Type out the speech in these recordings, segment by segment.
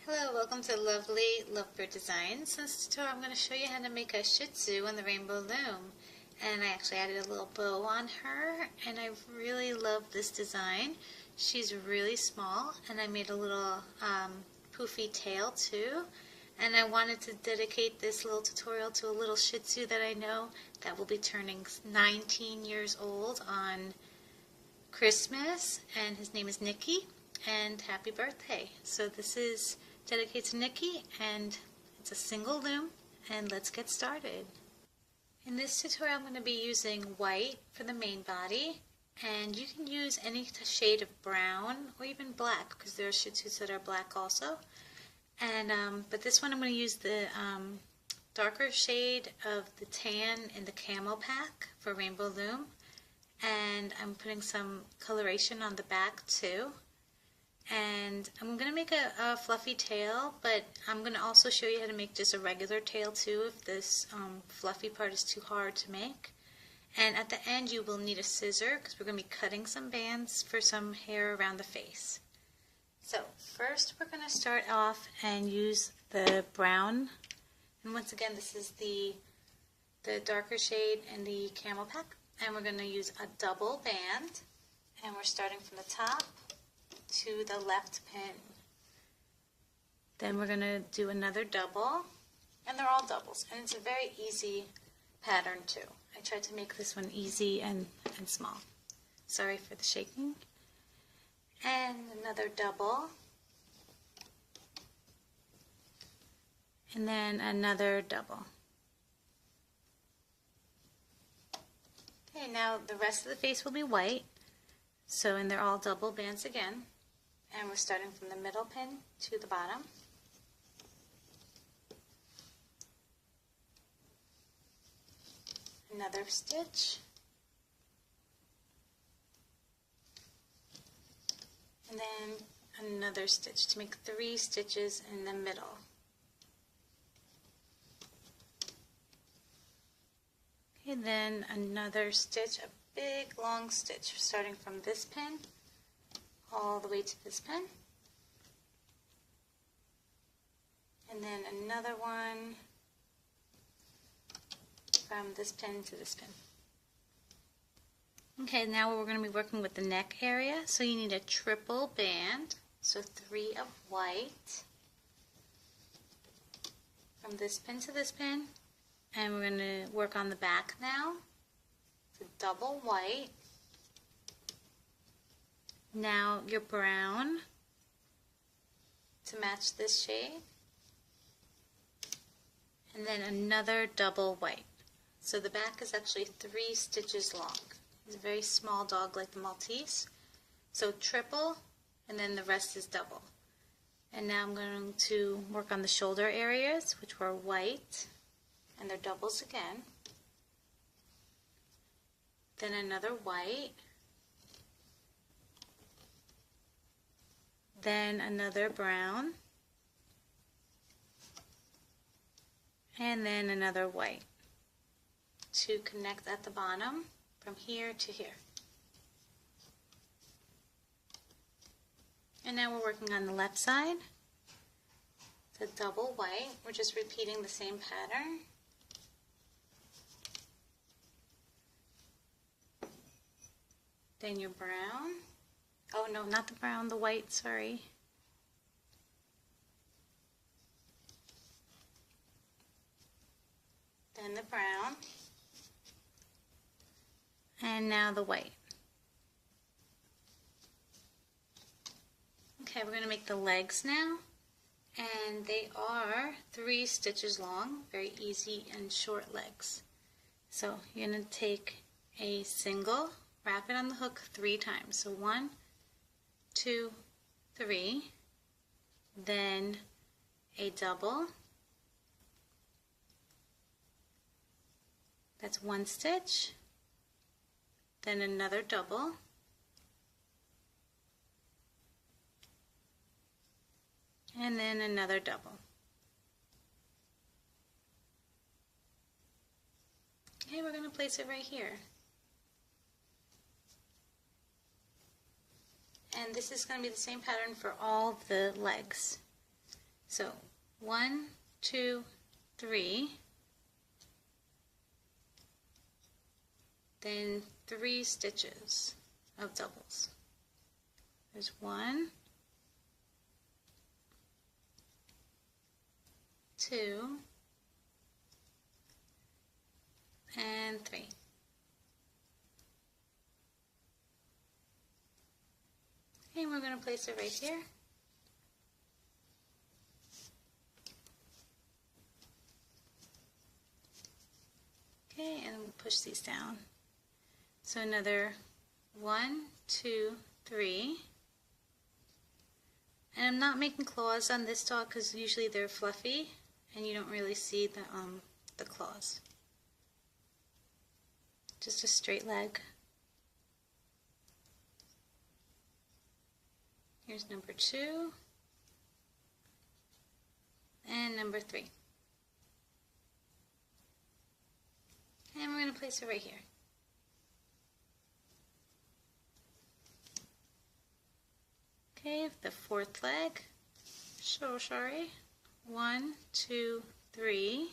Hello, welcome to Lovely Lovebird Designs. In this tutorial I'm going to show you how to make a Shih Tzu on the rainbow loom. And I actually added a little bow on her, and I really love this design. She's really small, and I made a little poofy tail too. And I wanted to dedicate this little tutorial to a little Shih Tzu that I know that will be turning 19 years old on Christmas, and his name is Nikki, and happy birthday. So this is dedicated to Nikki, and it's a single loom, and let's get started. In this tutorial I'm going to be using white for the main body, and you can use any shade of brown or even black, because there are Shih Tzus that are black also. And but this one I'm going to use the darker shade of the tan in the camo pack for rainbow loom. And I'm putting some coloration on the back too. And I'm going to make a fluffy tail, but I'm going to also show you how to make just a regular tail too if this fluffy part is too hard to make. And at the end you will need a scissor because we're going to be cutting some bands for some hair around the face. So first we're going to start off and use the brown. And once again, this is the darker shade in the camel pack. And we're going to use a double band, and we're starting from the top to the left pin. Then we're going to do another double, and they're all doubles, and it's a very easy pattern too. I tried to make this one easy and small. Sorry for the shaking. And another double, and then another double. Okay, now the rest of the face will be white, and they're all double bands again, and we're starting from the middle pin to the bottom. Another stitch, and then another stitch to make 3 stitches in the middle. And then another stitch, a big long stitch, starting from this pin all the way to this pin. And then another one from this pin to this pin. Okay, now we're going to be working with the neck area. So you need a triple band, so 3 of white from this pin to this pin. And we're going to work on the back now. So double white. Now your brown to match this shade. And then another double white. So the back is actually 3 stitches long. It's a very small dog like the Maltese. So triple, and then the rest is double. And now I'm going to work on the shoulder areas, which were white. And they're doubles again. Then another white. Then another brown. And then another white to connect at the bottom from here to here. And now we're working on the left side. The double white. We're just repeating the same pattern. Then your brown. Oh no, not the brown, the white, sorry. Then the brown. And now the white. Okay, we're going to make the legs now. And they are 3 stitches long, very easy and short legs. So you're going to take a single, wrap it on the hook 3 times. So 1, 2, 3, then a double. That's 1 stitch, then another double, and then another double. Okay, we're going to place it right here. And this is going to be the same pattern for all the legs. So 1, 2, 3, then 3 stitches of doubles. There's 1, 2, and 3. And we're going to place it right here. Okay, and we'll push these down. So another 1, 2, 3. And I'm not making claws on this dog because usually they're fluffy and you don't really see the claws. Just a straight leg. Here's number 2 and number 3. And we're going to place it right here. Okay, the 4th leg. So sorry. 1, 2, 3.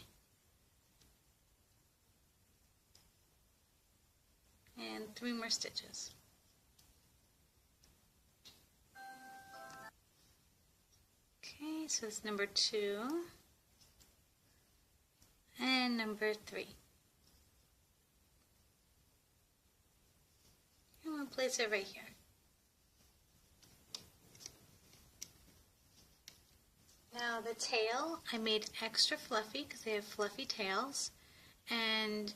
And 3 more stitches. Okay, so it's number 2 and number 3. And we'll place it right here. Now the tail, I made extra fluffy because they have fluffy tails. And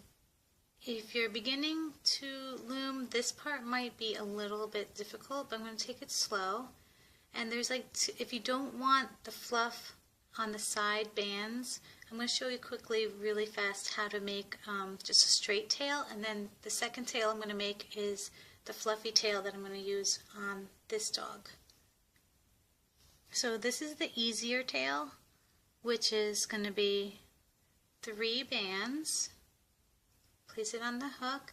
if you're beginning to loom, this part might be a little bit difficult, but I'm going to take it slow. And there's like, if you don't want the fluff on the side bands, I'm going to show you quickly, really fast, how to make just a straight tail. And then the second tail I'm going to make is the fluffy tail that I'm going to use on this dog. So this is the easier tail, which is going to be 3 bands. Place it on the hook,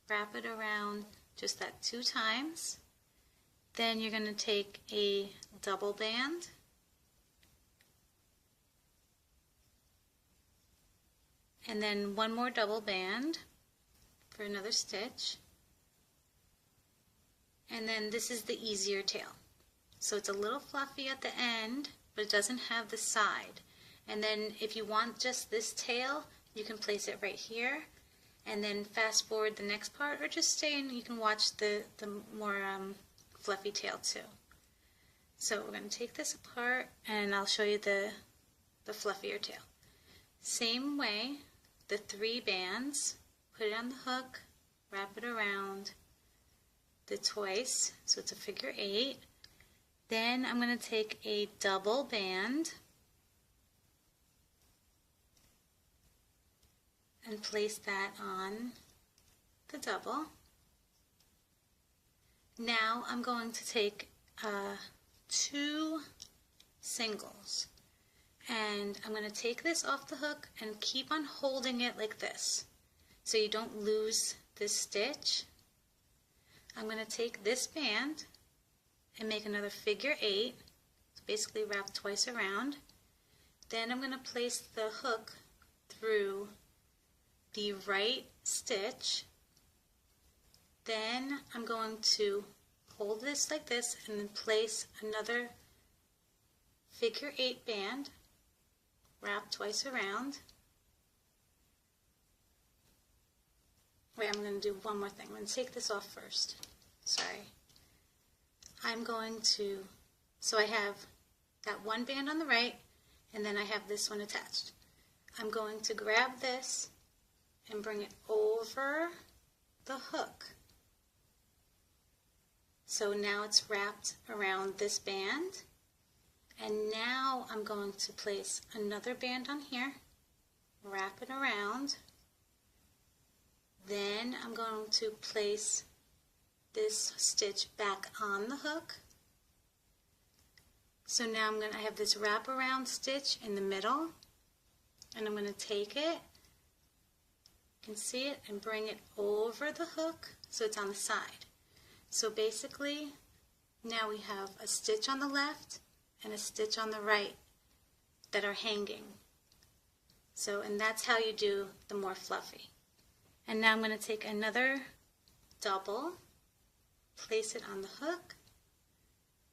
wrap it around just that 2 times. Then you're going to take a double band, and then 1 more double band for another stitch. And then this is the easier tail. So it's a little fluffy at the end, but it doesn't have the side. And then if you want just this tail, you can place it right here, and then fast forward the next part, or just stay and you can watch the more fluffy tail too. So we're going to take this apart and I'll show you the fluffier tail. Same way, the 3 bands, put it on the hook, wrap it around the twice, so it's a figure 8. Then I'm going to take a double band and place that on the double. Now I'm going to take 2 singles, and I'm going to take this off the hook and keep on holding it like this so you don't lose this stitch. I'm going to take this band and make another figure 8, so basically wrap twice around. Then I'm going to place the hook through the right stitch. Then I'm going to hold this like this and then place another figure 8 band, wrap twice around. Wait, I'm going to do one more thing. I'm going to take this off first. Sorry. I'm going to, so I have that 1 band on the right, and then I have this one attached. I'm going to grab this and bring it over the hook. So now it's wrapped around this band, and now I'm going to place another band on here, wrap it around. Then I'm going to place this stitch back on the hook. So now I have this wraparound stitch in the middle, and I'm going to take it, you can see it, and bring it over the hook so it's on the side. So basically now we have a stitch on the left and a stitch on the right that are hanging. So, and that's how you do the more fluffy. And now I'm going to take another double, place it on the hook,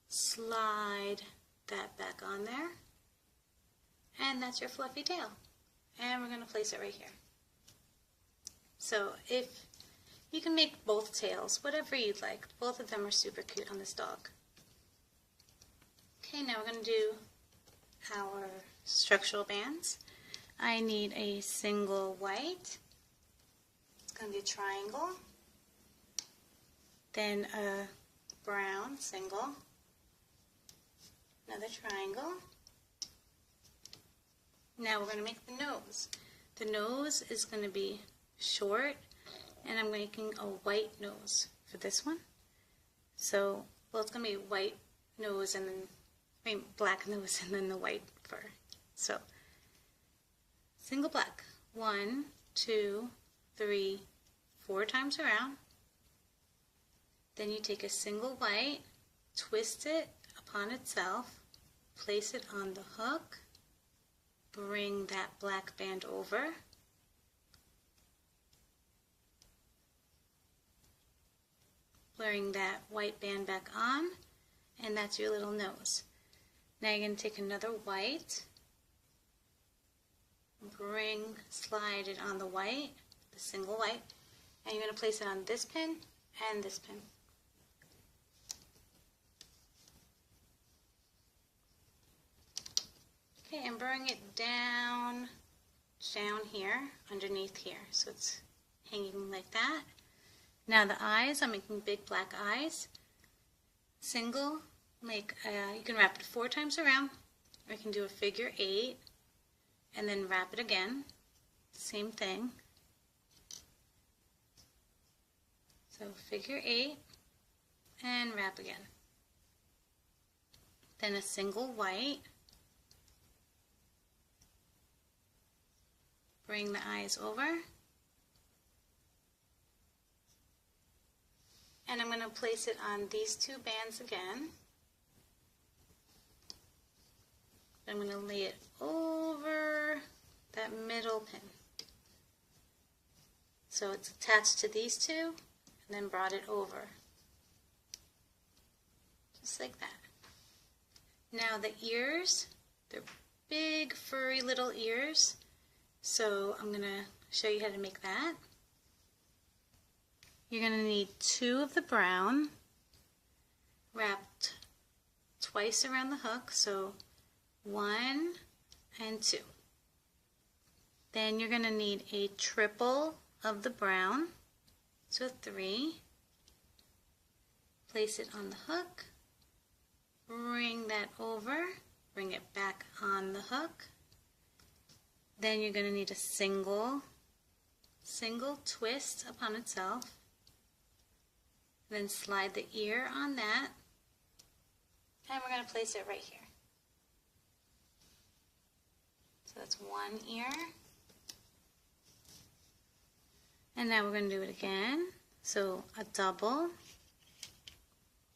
slide that back on there, and that's your fluffy tail. And we're going to place it right here. So if you can make both tails, whatever you'd like. Both of them are super cute on this dog. Okay, now we're going to do our structural bands. I need a single white. It's going to be a triangle. Then a brown single. Another triangle. Now we're going to make the nose. The nose is going to be short, and I'm making a white nose for this one. So, well, it's going to be white nose and then, black nose and then the white fur. So, single black. 1, 2, 3, 4 times around. Then you take a single white, twist it upon itself, place it on the hook, bring that black band over, bring that white band back on, and that's your little nose. Now you're going to take another white, slide it on the white, the single white, and you're going to place it on this pin and this pin. Okay, and bring it down here, underneath here, so it's hanging like that. Now the eyes, I'm making big black eyes. Single, you can wrap it 4 times around, or you can do a figure 8, and then wrap it again. Same thing. So figure 8, and wrap again. Then a single white. Bring the eyes over. And I'm going to place it on these 2 bands again. I'm going to lay it over that middle pin. So it's attached to these 2, and then brought it over. Just like that. Now the ears, they're big, furry little ears. So I'm going to show you how to make that. You're going to need 2 of the brown wrapped twice around the hook, so 1 and 2. Then you're going to need a triple of the brown, so 3. Place it on the hook, bring that over, bring it back on the hook. Then you're going to need a single twist upon itself. Then slide the ear on that. And we're going to place it right here. So that's 1 ear. And now we're going to do it again. So a double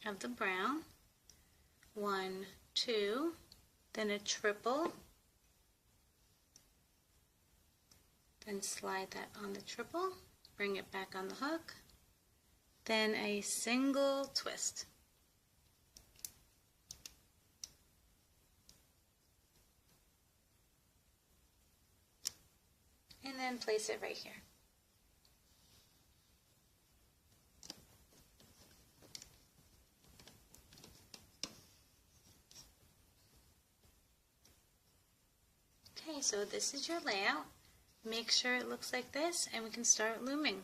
of the brown. 1, 2. Then a triple. Then slide that on the triple, bring it back on the hook, then a single twist. And then place it right here. Okay, so this is your layout. Make sure it looks like this, and we can start looming.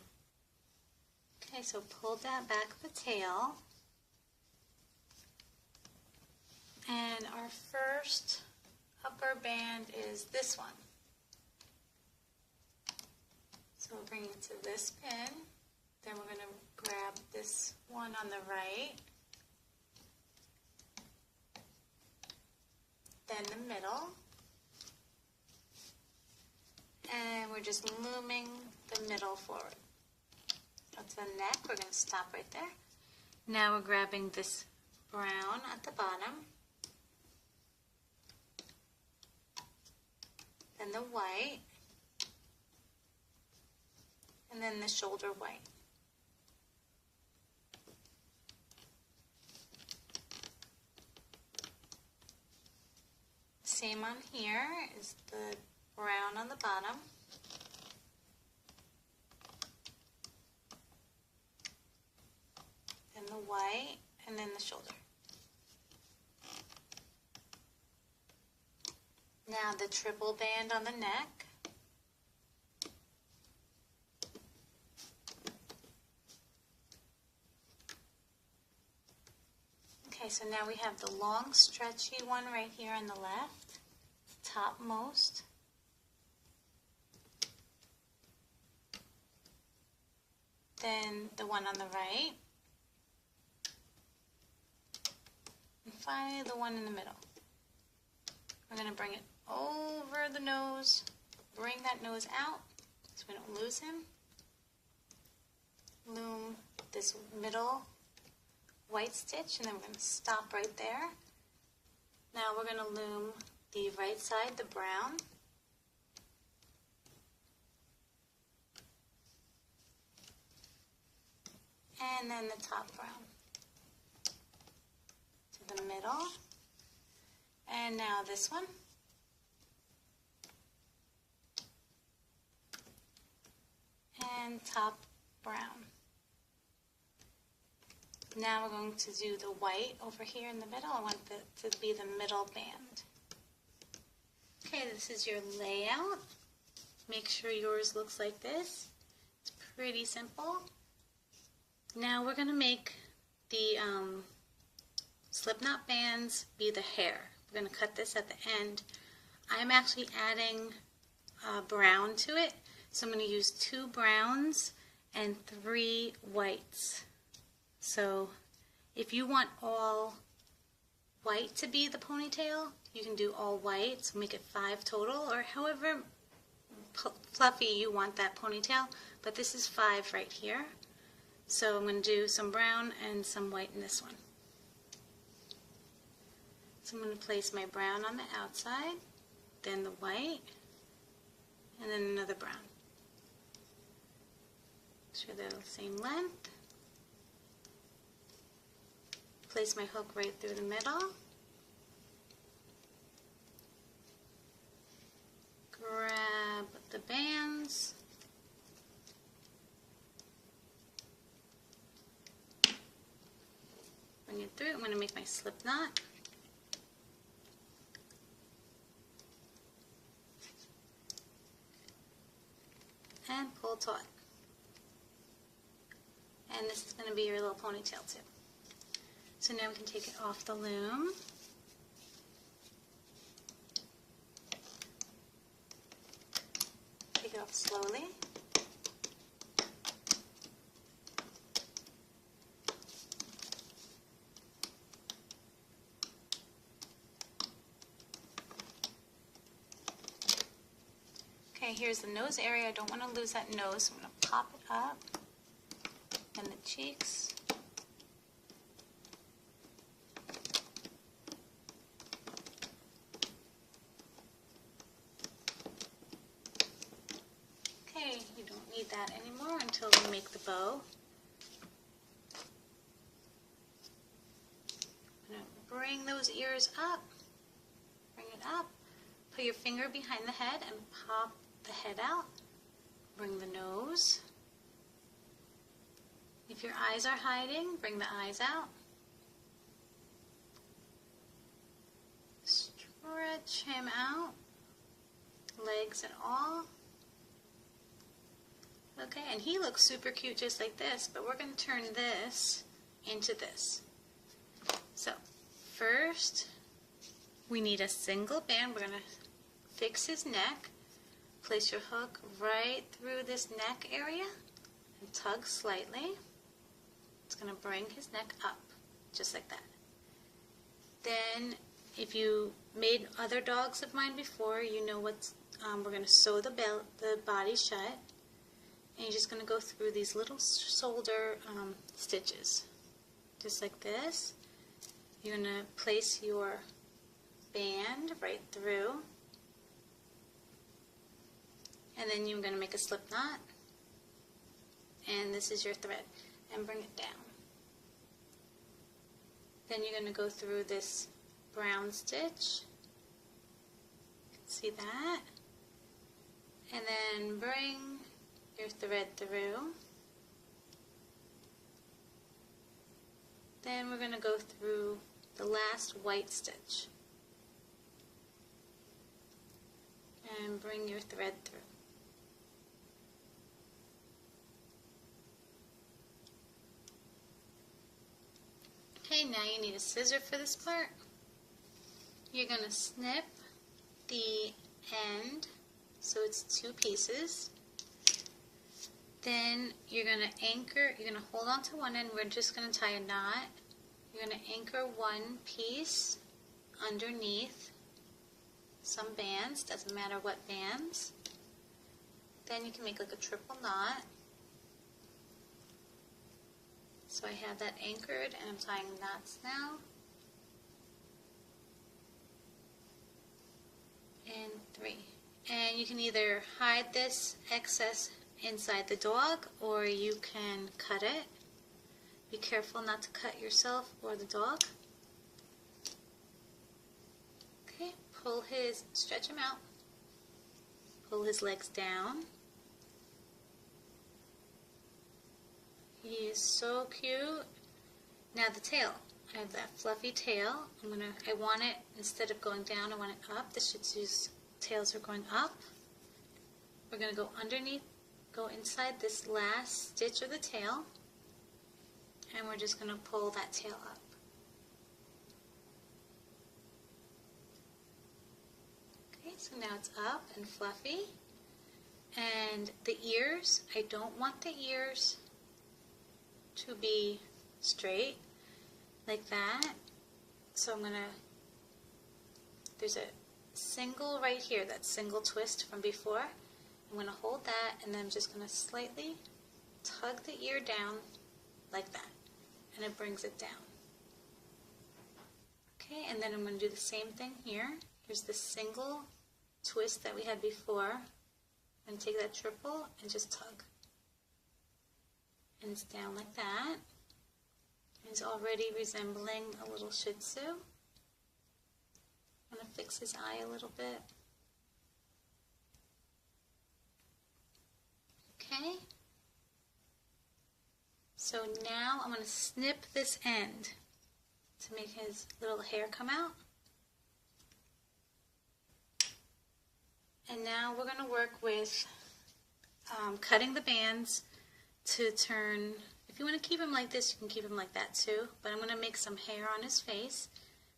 Okay, so pull that back of the tail. And our first upper band is this one. So we'll bring it to this pin. Then we're going to grab this one on the right. Then the middle. And we're just looming the middle forward. That's the neck. We're going to stop right there. Now we're grabbing this brown at the bottom. and the white, and then the shoulder white. Same on here is the brown on the bottom. And the white, and then the shoulder. Now the triple band on the neck. Okay, so now we have the long stretchy one right here on the left, topmost. Then the one on the right. And finally the one in the middle. We're going to bring it over the nose, bring that nose out so we don't lose him. Loom this middle white stitch, and then we're going to stop right there. Now we're going to loom the right side, the brown. And then the top brown. To the middle. And now this one. And top brown. Now we're going to do the white over here in the middle. I want it to be the middle band. Okay, this is your layout. Make sure yours looks like this. It's pretty simple. Now we're going to make the slipknot bands be the hair. We're going to cut this at the end. I'm actually adding brown to it. So I'm going to use 2 browns and 3 whites. So if you want all white to be the ponytail, you can do all white, so make it 5 total, or however fluffy you want that ponytail, but this is 5 right here. So I'm going to do some brown and some white in this one. So I'm going to place my brown on the outside, then the white, and then another brown. Make sure they're the same length. Place my hook right through the middle. Grab the bands. Bring it through. I'm going to make my slip knot. And pull taut. And this is going to be your little ponytail too. So now we can take it off the loom. Take it off slowly. Okay, here's the nose area. I don't want to lose that nose, so I'm going to pop it up. And the cheeks. Okay, you don't need that anymore until we make the bow. I'm going to bring those ears up. Bring it up. Put your finger behind the head and pop the head out. Bring the nose. If your eyes are hiding, bring the eyes out. Stretch him out, legs and all. Okay, and he looks super cute just like this, but we're going to turn this into this. So, first, we need a single band. We're going to fix his neck. Place your hook right through this neck area and tug slightly. It's going to bring his neck up, just like that. Then, if you made other dogs of mine before, you know what's, we're going to sew the body shut. And you're just going to go through these little shoulder stitches, just like this. You're going to place your band right through. And then you're going to make a slip knot, and this is your thread, and bring it down. Then you're going to go through this brown stitch, see that, and then bring your thread through. Then we're going to go through the last white stitch and bring your thread through. Okay, now you need a scissor for this part. You're going to snip the end so it's two pieces. Then you're going to anchor, you're going to hold on to one end, we're just going to tie a knot. You're going to anchor one piece underneath some bands, doesn't matter what bands. Then you can make like a triple knot. So I have that anchored and I'm tying knots now. And 3. And you can either hide this excess inside the dog or you can cut it. Be careful not to cut yourself or the dog. Okay, stretch him out. Pull his legs down. He is so cute. Now the tail. I have that fluffy tail. I want it, instead of going down, I want it up. The Shih Tzu's tails are going up. We're going to go underneath, go inside this last stitch of the tail, and we're just going to pull that tail up. Okay, so now it's up and fluffy. And the ears, I don't want the ears to be straight like that. So there's a single right here, that single twist from before. I'm going to hold that and then I'm just going to slightly tug the ear down like that, and it brings it down. Okay, and then I'm going to do the same thing here. Here's the single twist that we had before. I'm going to take that triple and just tug. And it's down like that. He's already resembling a little Shih Tzu. I'm going to fix his eye a little bit. Okay. So now I'm going to snip this end to make his little hair come out. And now we're going to work with cutting the bands to turn. If you want to keep him like this, you can keep him like that too, but I'm going to make some hair on his face.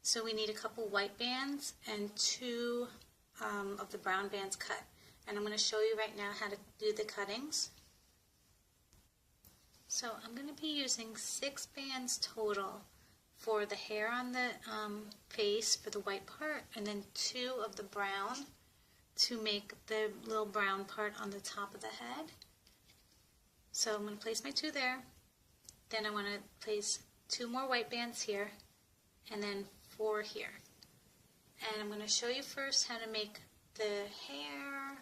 So we need a couple white bands and 2 of the brown bands cut. And I'm going to show you right now how to do the cuttings. So I'm going to be using 6 bands total for the hair on the face for the white part, and then 2 of the brown to make the little brown part on the top of the head. So I'm going to place my 2 there. Then I want to place 2 more white bands here, and then 4 here. And I'm going to show you first how to make the hair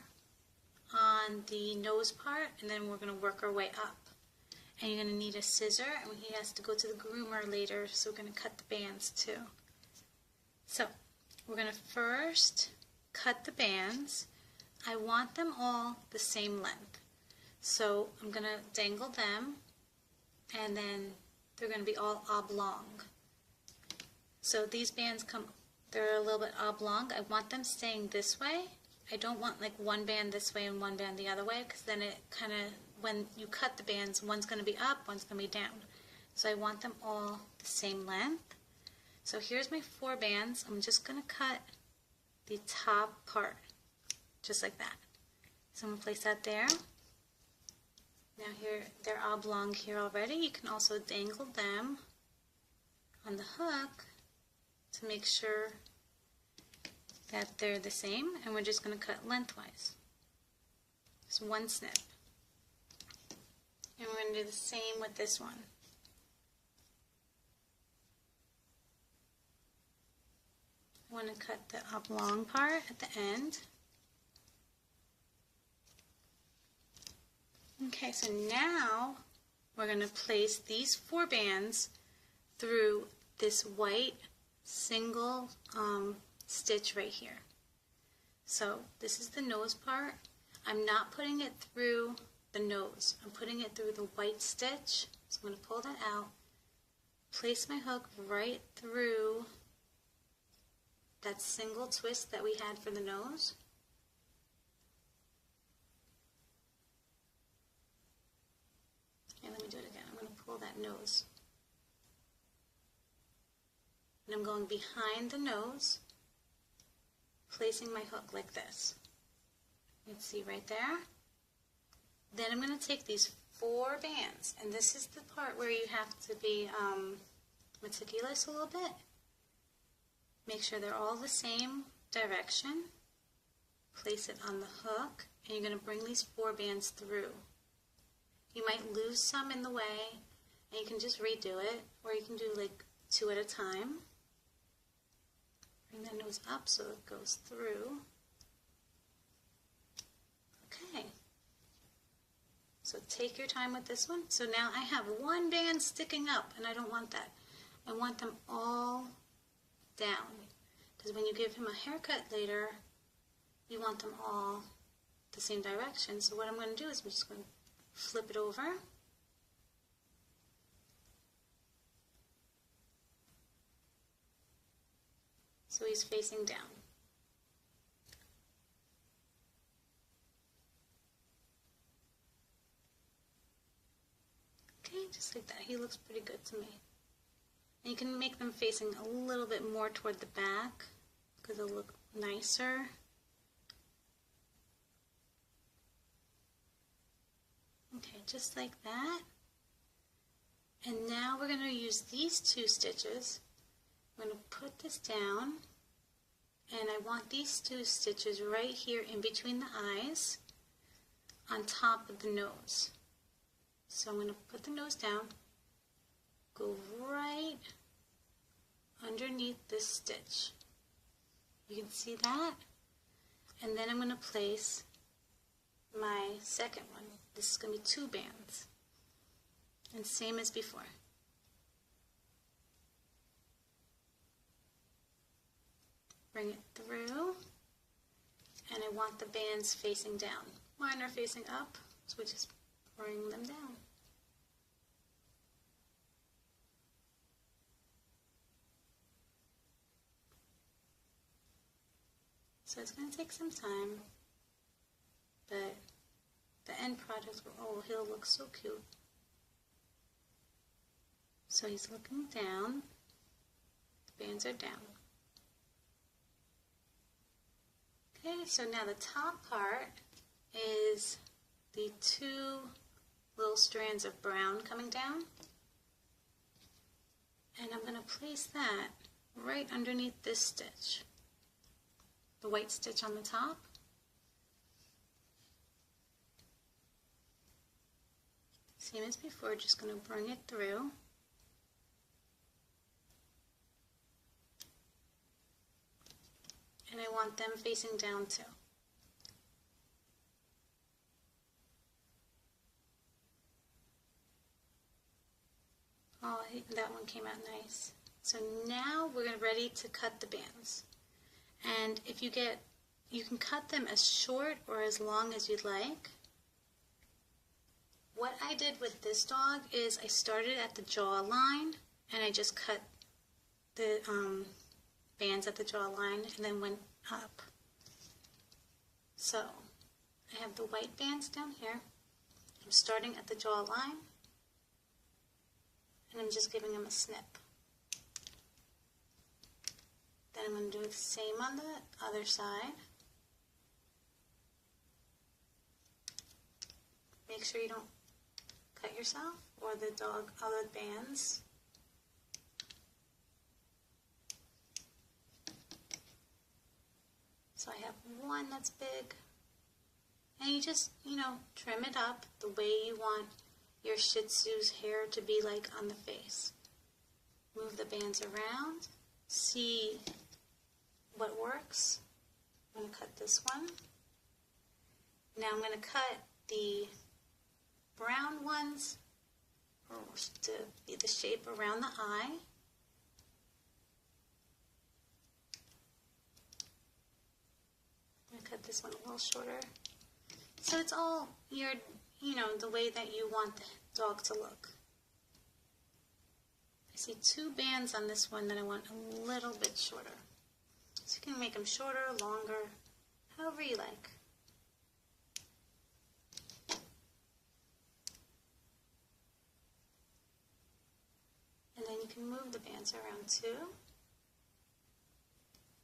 on the nose part, and then we're going to work our way up. And you're going to need a scissor, and he has to go to the groomer later, so we're going to cut the bands too. So we're going to first cut the bands. I want them all the same length. So I'm going to dangle them, and then they're going to be all oblong. So these bands they're a little bit oblong. I want them staying this way. I don't want like one band this way and one band the other way, because then it kind of, when you cut the bands, one's going to be up, one's going to be down. So I want them all the same length. So here's my 4 bands. I'm just going to cut the top part, just like that. So I'm going to place that there. Now here, they're oblong here already. You can also dangle them on the hook to make sure that they're the same, and we're just going to cut lengthwise. Just 1 snip. And we're going to do the same with this one. I want to cut the oblong part at the end. Okay, so now we're going to place these 4 bands through this white single stitch right here. So this is the nose part. I'm not putting it through the nose. I'm putting it through the white stitch. So I'm going to pull that out, place my hook right through that single twist that we had for the nose. Okay, let me do it again. I'm going to pull that nose. And I'm going behind the nose, placing my hook like this. You can see right there. Then I'm going to take these 4 bands, and this is the part where you have to be meticulous a little bit. Make sure they're all the same direction. Place it on the hook, and you're going to bring these 4 bands through. You might lose some in the way, and you can just redo it, or you can do like 2 at a time. Bring that nose up so it goes through. Okay. So take your time with this one. So now I have 1 band sticking up, and I don't want that. I want them all down. Because when you give him a haircut later, you want them all the same direction. So what I'm going to do is I'm just going to flip it over. So he's facing down. Okay, just like that. He looks pretty good to me. And you can make them facing a little bit more toward the back because they'll look nicer. Okay, just like that. And now we're going to use these 2 stitches. I'm going to put this down, and I want these 2 stitches right here in between the eyes on top of the nose. So I'm going to put the nose down, go right underneath this stitch. You can see that? And then I'm going to place my second one. This is going to be 2 bands. And same as before. Bring it through. And I want the bands facing down. Mine are facing up, so we just bring them down. So it's going to take some time, but the end product, oh, he'll look so cute. So he's looking down, the bands are down. Okay, so now the top part is the 2 little strands of brown coming down. And I'm going to place that right underneath this stitch. The white stitch on the top. Same as before, just going to bring it through. And I want them facing down too. Oh, that one came out nice. So now we're ready to cut the bands. And if you can cut them as short or as long as you'd like. What I did with this dog is I started at the jaw line and I just cut the bands at the jaw line and then went up. So I have the white bands down here. I'm starting at the jaw line and I'm just giving them a snip. Then I'm going to do the same on the other side. Make sure you don't cut yourself or the dog other bands. So I have one that's big. And you just, trim it up the way you want your Shih Tzu's hair to be like on the face. Move the bands around. See what works. I'm going to cut this one. Now I'm going to cut the brown ones are to be the shape around the eye. I'm going to cut this one a little shorter. So it's all your, the way that you want the dog to look. I see 2 bands on this one that I want a little bit shorter. So you can make them shorter, longer, however you like. And then you can move the bands around too.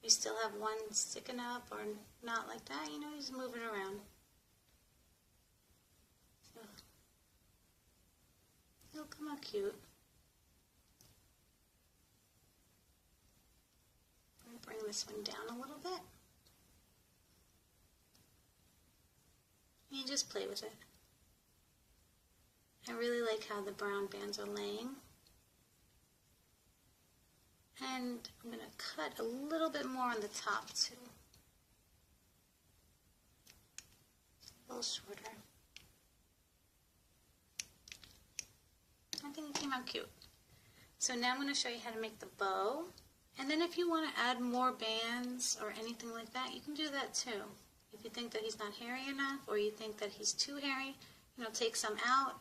You still have one sticking up or not like that, you just move it around. So it'll come out cute. Bring this one down a little bit. And you just play with it. I really like how the brown bands are laying. And I'm going to cut a little bit more on the top too. A little shorter. I think it came out cute. So now I'm going to show you how to make the bow. And then if you want to add more bands or anything like that, you can do that too. If you think that he's not hairy enough or you think that he's too hairy, take some out,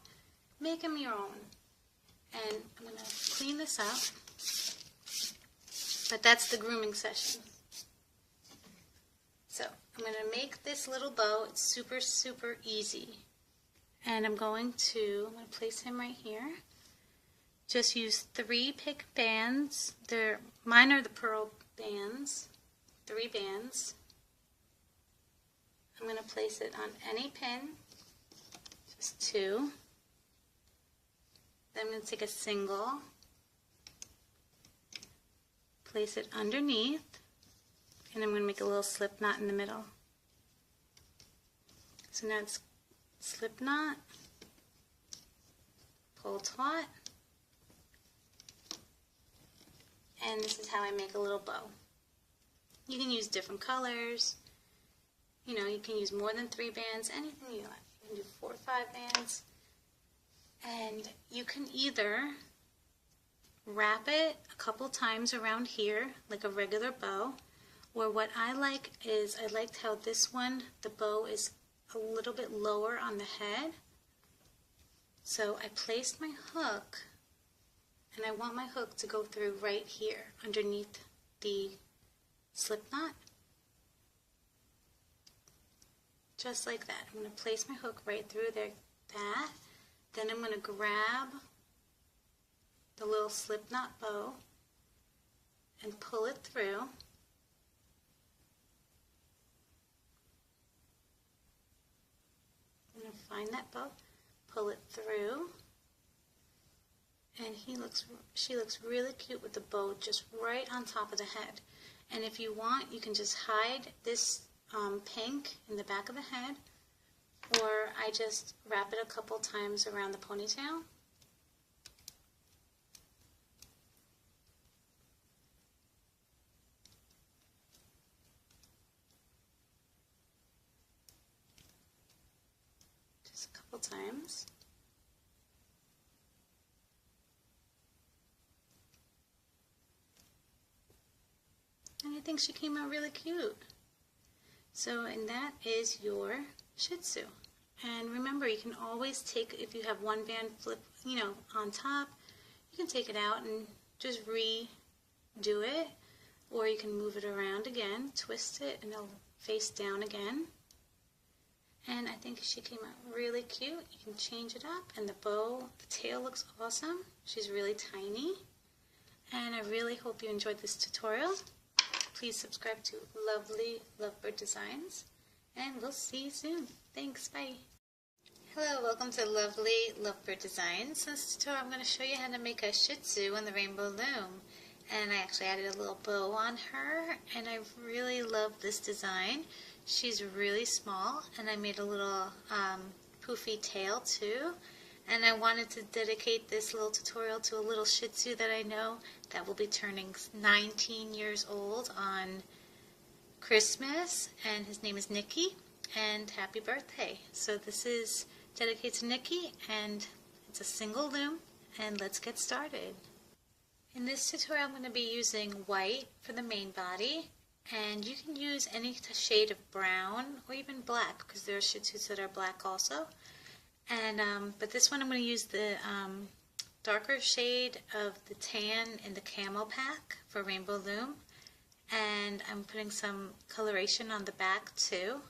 make him your own. And I'm going to clean this up. But that's the grooming session. So I'm going to make this little bow. It's super, super easy. And I'm going to place him right here. Just use 3 pick bands. Mine are the pearl bands. 3 bands. I'm going to place it on any pin. Just 2. Then I'm going to take a single. Place it underneath. And I'm going to make a little slip knot in the middle. So now it's slip knot. Pull taut. And this is how I make a little bow. You can use different colors. You can use more than 3 bands, anything you like. You can do 4 or 5 bands. And you can either wrap it a couple times around here, like a regular bow, or what I like is, I liked how this one, the bow is a little bit lower on the head. So I placed my hook, and I want my hook to go through right here underneath the slip knot. Just like that. I'm going to place my hook right through there, Then I'm going to grab the little slip knot bow and pull it through. I'm going to find that bow, pull it through. And she looks really cute with the bow just right on top of the head. And if you want, you can just hide this pink in the back of the head, or I just wrap it a couple times around the ponytail. Just a couple times. And I think she came out really cute. So, and that is your Shih Tzu. And remember, you can always take, if you have one band flip, on top, you can take it out and just redo it. Or you can move it around again, twist it, and it'll face down again. And I think she came out really cute. You can change it up, and the bow, the tail looks awesome. She's really tiny. And I really hope you enjoyed this tutorial. Please subscribe to Lovely Lovebird Designs, and we'll see you soon. Thanks, bye. Hello, welcome to Lovely Lovebird Designs. In this tutorial I'm going to show you how to make a Shih Tzu in the Rainbow Loom. And I actually added a little bow on her, and I really love this design. She's really small, and I made a little poofy tail too. And I wanted to dedicate this little tutorial to a little Shih Tzu that I know that will be turning 19 years old on Christmas, and his name is Nicky, and happy birthday. So this is dedicated to Nikki, and it's a single loom, and let's get started. In this tutorial I'm going to be using white for the main body, and you can use any shade of brown or even black because there are Shih Tzus that are black also. And but this one I'm going to use the darker shade of the tan in the camel pack for Rainbow Loom, and I'm putting some coloration on the back too.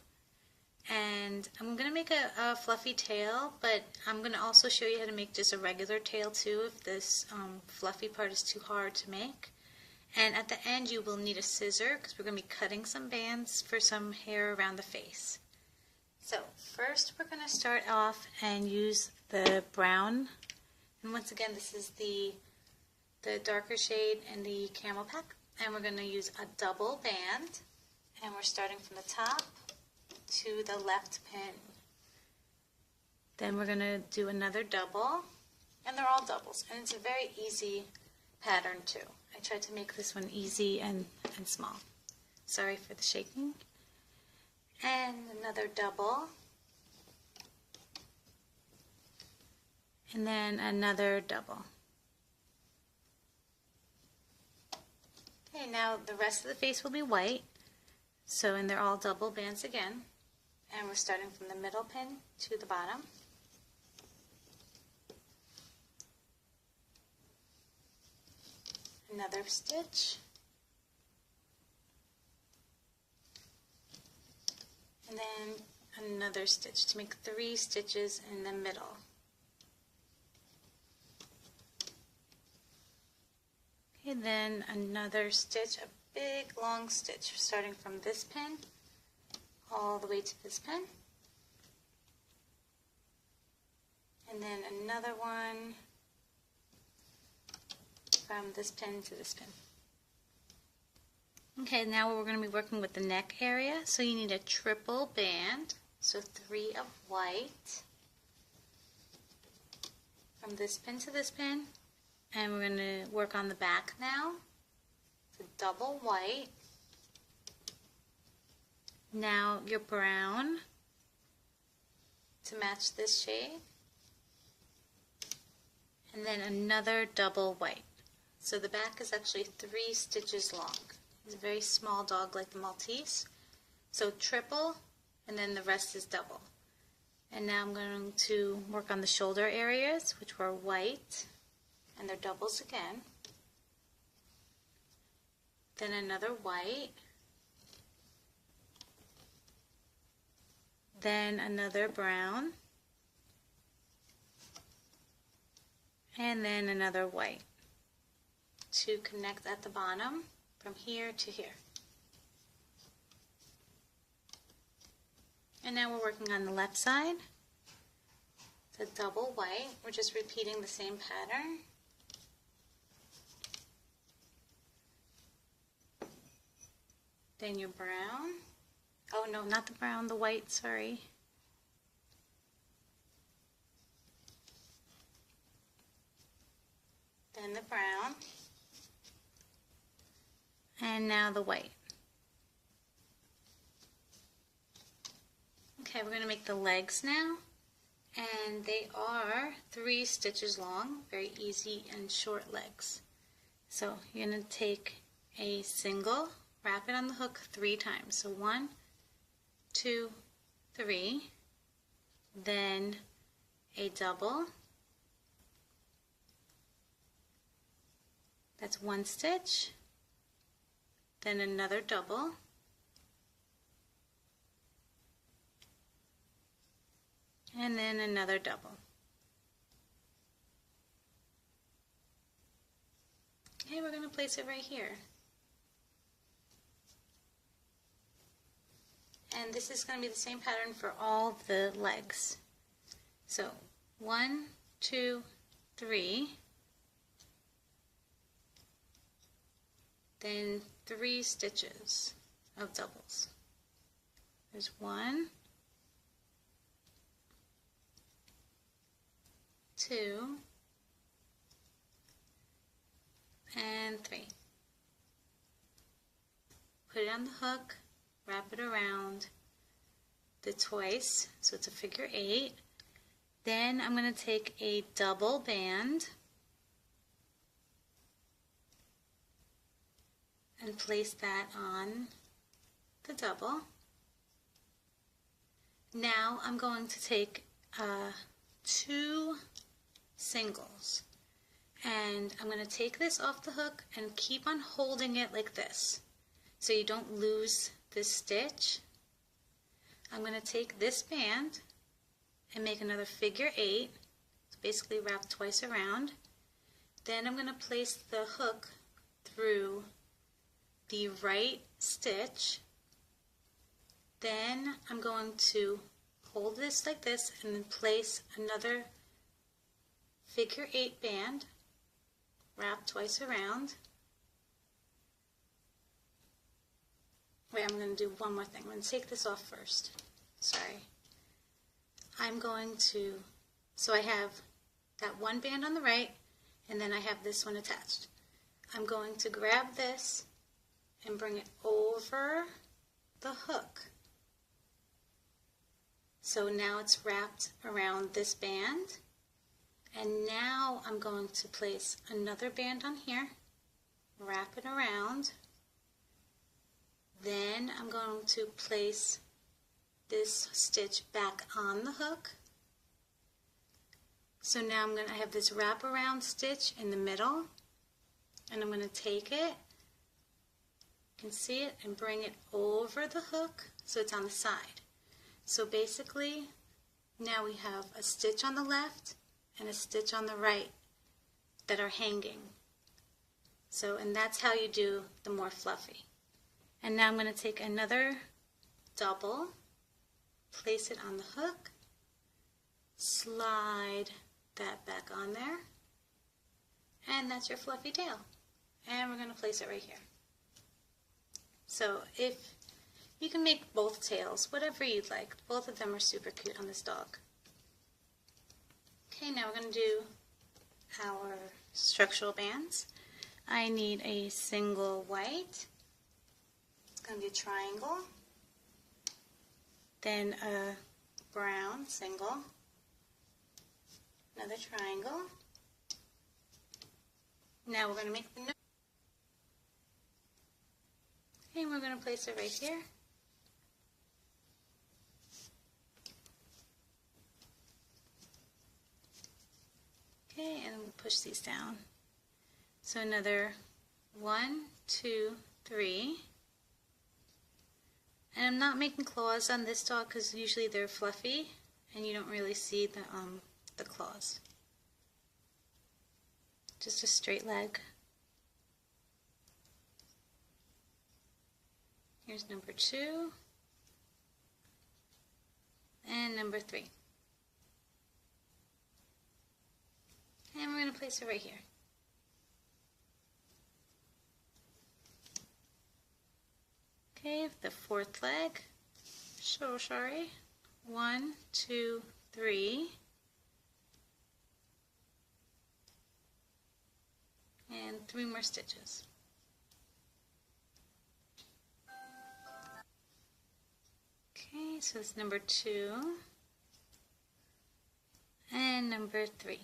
And I'm going to make a fluffy tail, but I'm going to also show you how to make just a regular tail too if this fluffy part is too hard to make. And at the end you will need a scissor because we're going to be cutting some bands for some hair around the face. So first we're going to start off and use the brown, and once again this is the darker shade in the camel pack, and we're going to use a double band, and we're starting from the top to the left pin. Then we're going to do another double, and they're all doubles, and it's a very easy pattern too. I tried to make this one easy and small. Sorry for the shaking. And another double, and then another double. Okay, now the rest of the face will be white, so and they're all double bands again, and we're starting from the middle pin to the bottom. Another stitch, and then another stitch to make 3 stitches in the middle. Okay, then another stitch, a big long stitch starting from this pin all the way to this pin, and then another one from this pin to this pin. Okay, now we're going to be working with the neck area, so you need a triple band, so 3 of white from this pin to this pin, and we're going to work on the back now. So double white, now your brown to match this shade, and then another double white. So the back is actually 3 stitches long. It's a very small dog like the Maltese. So triple, and then the rest is double. And now I'm going to work on the shoulder areas, which were white, and they're doubles again. Then another white. Then another brown. And then another white to connect at the bottom from here to here. And now we're working on the left side. It's a double white. We're just repeating the same pattern. Then your brown. Oh no, not the brown, the white, sorry. Then the brown. And now the white. Okay, we're going to make the legs now, and they are 3 stitches long, very easy and short legs. So you're going to take a single, wrap it on the hook 3 times. So 1, 2, 3, then a double. That's 1 stitch. Then another double, and then another double. Okay, we're going to place it right here. And this is going to be the same pattern for all the legs. So 1, 2, 3, then 3 stitches of doubles. There's 1, 2, and 3. Put it on the hook, wrap it around the twice, so it's a figure 8, Then I'm going to take a double band and place that on the double. Now I'm going to take 2 singles, and I'm going to take this off the hook and keep on holding it like this so you don't lose this stitch. I'm going to take this band and make another figure 8, it's basically wrapped twice around. Then I'm going to place the hook through the right stitch. Then I'm going to hold this like this and then place another figure 8 band, wrap twice around. Wait, I'm going to do one more thing. I'm going to take this off first. Sorry. I'm going to, so I have that one band on the right, and then I have this one attached. I'm going to grab this and bring it over the hook. So now it's wrapped around this band, and now I'm going to place another band on here, wrap it around. Then I'm going to place this stitch back on the hook. So now I'm going to have this wraparound stitch in the middle, and I'm going to take it, you can see it, and bring it over the hook so it's on the side. So basically now we have a stitch on the left and a stitch on the right that are hanging. So, and that's how you do the more fluffy. And now I'm going to take another double, place it on the hook, slide that back on there, and that's your fluffy tail. And we're going to place it right here. So if you can make both tails, whatever you'd like. Both of them are super cute on this dog. Okay, now we're going to do our structural bands. I need a single white. It's going to be a triangle. Then a brown single. Another triangle. Now we're going to make the nose. And we're going to place it right here. Okay, and we'll push these down. So another 1, 2, 3. And I'm not making claws on this dog because usually they're fluffy and you don't really see the claws. Just a straight leg. Here's number 2 and number 3. And we're going to place it right here. Okay, the 4th leg. So sorry. 1, 2, 3. And 3 more stitches. Okay, so it's number 2 and number 3.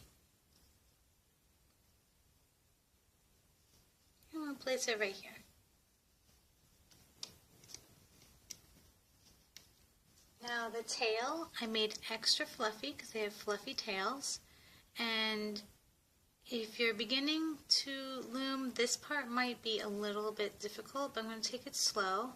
And we'll place it right here. Now the tail, I made extra fluffy because they have fluffy tails, and if you're beginning to loom, this part might be a little bit difficult, but I'm going to take it slow.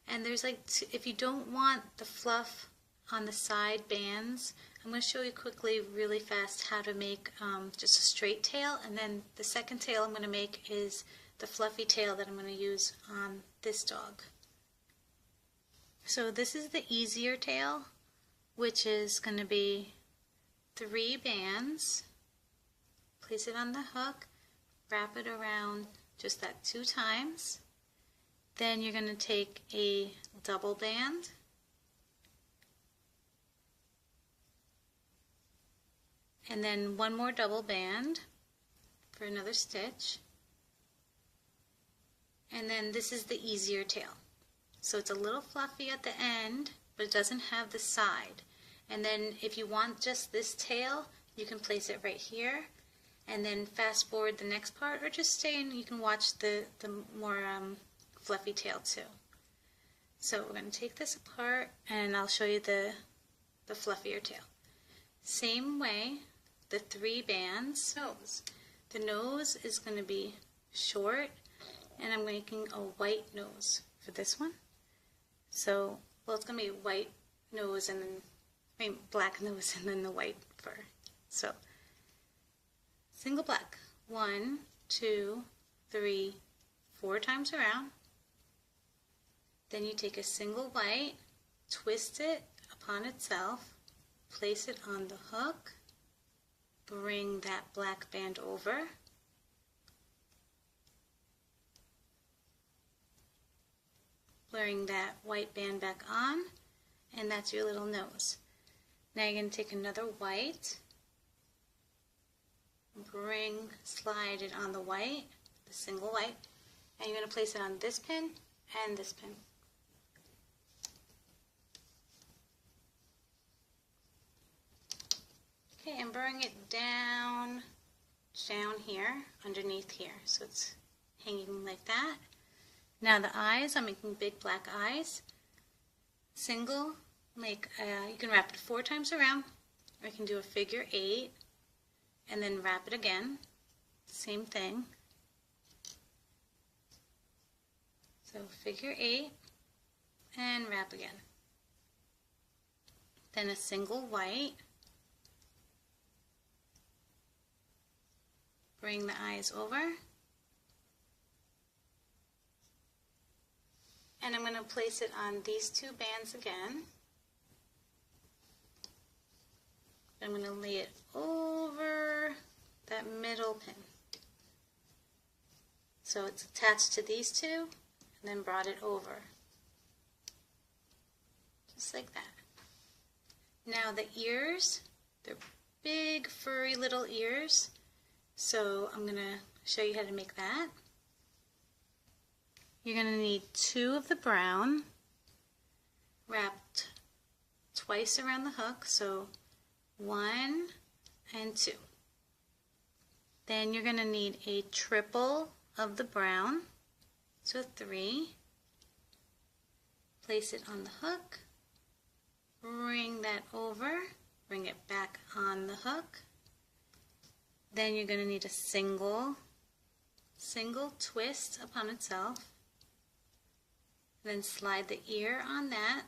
And there's like, if you don't want the fluff on the side bands, I'm going to show you quickly, really fast, how to make just a straight tail, and then the second tail I'm going to make is the fluffy tail that I'm going to use on this dog. So this is the easier tail, which is going to be 3 bands. Place it on the hook, wrap it around just that 2 times. Then you're going to take a double band, and then 1 more double band for another stitch. And then this is the easier tail. So it's a little fluffy at the end, but it doesn't have the side. And then if you want just this tail, you can place it right here and then fast forward the next part, or just stay and you can watch the more fluffy tail too. So we're going to take this apart and I'll show you the fluffier tail. Same way, the 3 bands. The nose is going to be short, and I'm making a white nose for this one. So, well, it's going to be a white nose and then black nose and then the white fur. So, single black. 1, 2, 3, 4 times around. Then you take a single white, twist it upon itself, place it on the hook, bring that black band over, bring that white band back on, and that's your little nose. Now you're going to take another white, slide it on the white, the single white, and you're going to place it on this pin and this pin. Okay, and bring it down here, underneath here, so it's hanging like that. Now the eyes, I'm making big black eyes. Single, you can wrap it 4 times around, or you can do a figure 8, and then wrap it again. Same thing. So figure 8, and wrap again. Then a single white. Bring the eyes over. And I'm going to place it on these 2 bands again. I'm going to lay it over that middle pin. So it's attached to these 2, and then brought it over. Just like that. Now the ears, they're big, furry little ears. So I'm going to show you how to make that. You're going to need 2 of the brown wrapped twice around the hook, so 1 and 2. Then you're going to need a triple of the brown, so 3. Place it on the hook, bring that over, bring it back on the hook. Then you're going to need a single twist upon itself. Then slide the ear on that.